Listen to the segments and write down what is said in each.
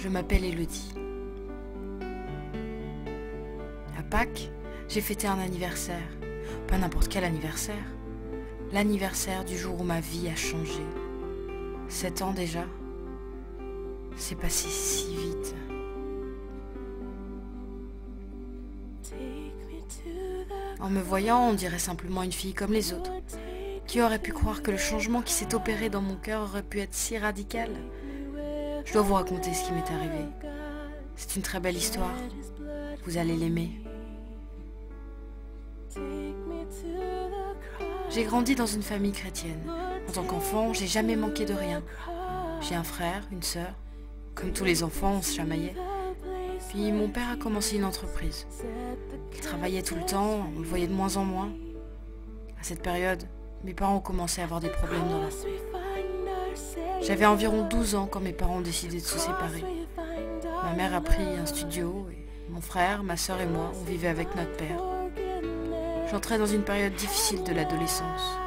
je m'appelle Elodie. À Pâques, j'ai fêté un anniversaire. Pas n'importe quel anniversaire. L'anniversaire du jour où ma vie a changé. 7 ans déjà. C'est passé si vite. En me voyant, on dirait simplement une fille comme les autres. Qui aurait pu croire que le changement qui s'est opéré dans mon cœur aurait pu être si radical? Je dois vous raconter ce qui m'est arrivé. C'est une très belle histoire. Vous allez l'aimer. J'ai grandi dans une famille chrétienne. En tant qu'enfant, j'ai jamais manqué de rien. J'ai un frère, une sœur. Comme tous les enfants, on se chamaillait. Puis mon père a commencé une entreprise. Il travaillait tout le temps, on le voyait de moins en moins. À cette période, mes parents ont commencé à avoir des problèmes dans la vie. J'avais environ 12 ans quand mes parents ont décidé de se séparer. Ma mère a pris un studio et mon frère, ma sœur et moi, on vivait avec notre père. J'entrais dans une période difficile de l'adolescence.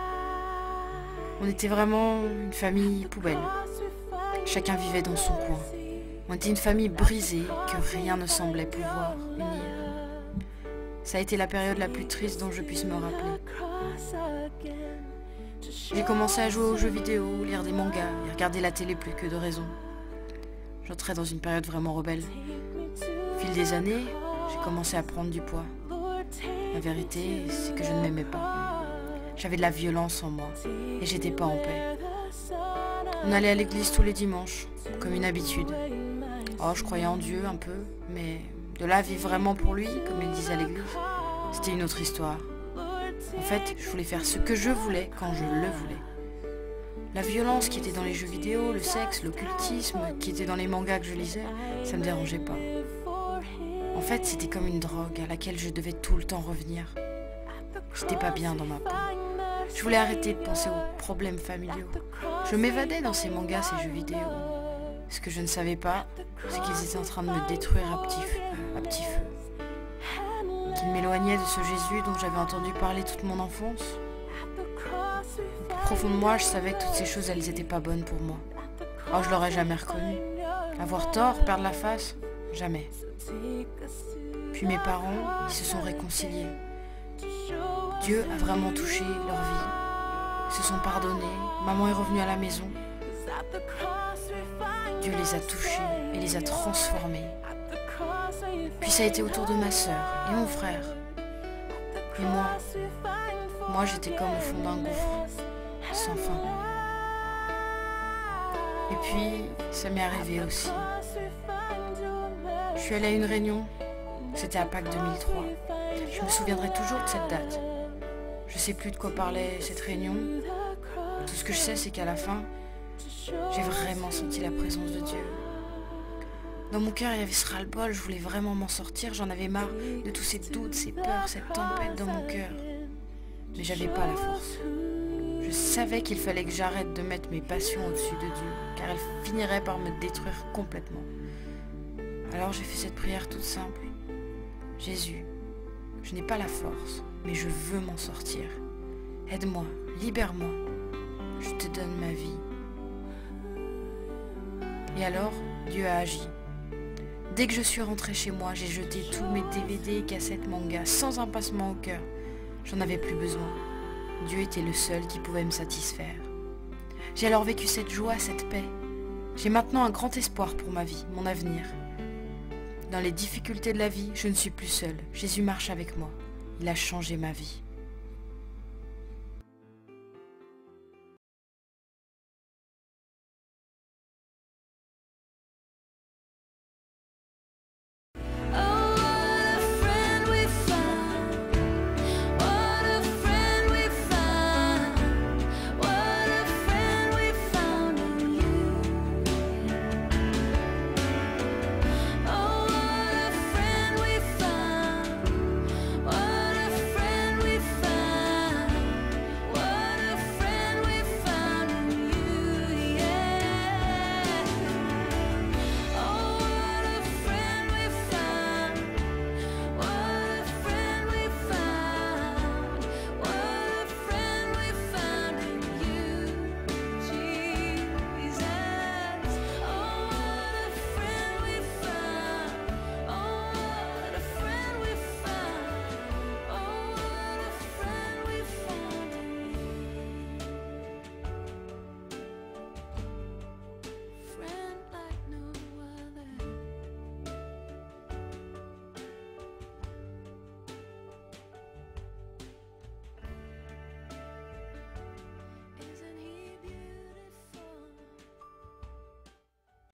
On était vraiment une famille poubelle. Chacun vivait dans son coin. On était une famille brisée que rien ne semblait pouvoir unir. Ça a été la période la plus triste dont je puisse me rappeler. J'ai commencé à jouer aux jeux vidéo, lire des mangas et regarder la télé plus que de raison. J'entrais dans une période vraiment rebelle. Au fil des années, j'ai commencé à prendre du poids. La vérité, c'est que je ne m'aimais pas. J'avais de la violence en moi et j'étais pas en paix. On allait à l'église tous les dimanches, comme une habitude. Oh, je croyais en Dieu un peu, mais de là à vivre vraiment pour lui, comme ils disent à l'église, c'était une autre histoire. En fait, je voulais faire ce que je voulais quand je le voulais. La violence qui était dans les jeux vidéo, le sexe, l'occultisme qui était dans les mangas que je lisais, ça me dérangeait pas. En fait, c'était comme une drogue à laquelle je devais tout le temps revenir. J'étais pas bien dans ma peau. Je voulais arrêter de penser aux problèmes familiaux. Je m'évadais dans ces mangas, ces jeux vidéo. Ce que je ne savais pas, c'est qu'ils étaient en train de me détruire à petit feu. Qu'ils m'éloignaient de ce Jésus dont j'avais entendu parler toute mon enfance. Au plus profond de moi, je savais que toutes ces choses, elles étaient pas bonnes pour moi. Oh, je l'aurais jamais reconnu. Avoir tort, perdre la face, jamais. Puis mes parents, ils se sont réconciliés. Dieu a vraiment touché leur vie. Ils se sont pardonnés. Maman est revenue à la maison. Dieu les a touchés et les a transformés. Puis ça a été au tour de ma sœur et mon frère. Et moi j'étais comme au fond d'un gouffre, sans fin. Et puis ça m'est arrivé aussi. Je suis allée à une réunion, c'était à Pâques 2003. Je me souviendrai toujours de cette date. Je sais plus de quoi parlait cette réunion. Tout ce que je sais, c'est qu'à la fin, j'ai vraiment senti la présence de Dieu. Dans mon cœur, il y avait ce ras-le-bol, je voulais vraiment m'en sortir, j'en avais marre de tous ces doutes, ces peurs, cette tempête dans mon cœur. Mais j'avais pas la force. Je savais qu'il fallait que j'arrête de mettre mes passions au-dessus de Dieu, car elles finiraient par me détruire complètement. Alors j'ai fait cette prière toute simple. Jésus, je n'ai pas la force, mais je veux m'en sortir. Aide-moi, libère-moi. Je te donne ma vie. Et alors, Dieu a agi. Dès que je suis rentrée chez moi, j'ai jeté tous mes DVD et cassettes manga sans un passement au cœur. J'en avais plus besoin. Dieu était le seul qui pouvait me satisfaire. J'ai alors vécu cette joie, cette paix. J'ai maintenant un grand espoir pour ma vie, mon avenir. Dans les difficultés de la vie, je ne suis plus seule. Jésus marche avec moi. Il a changé ma vie.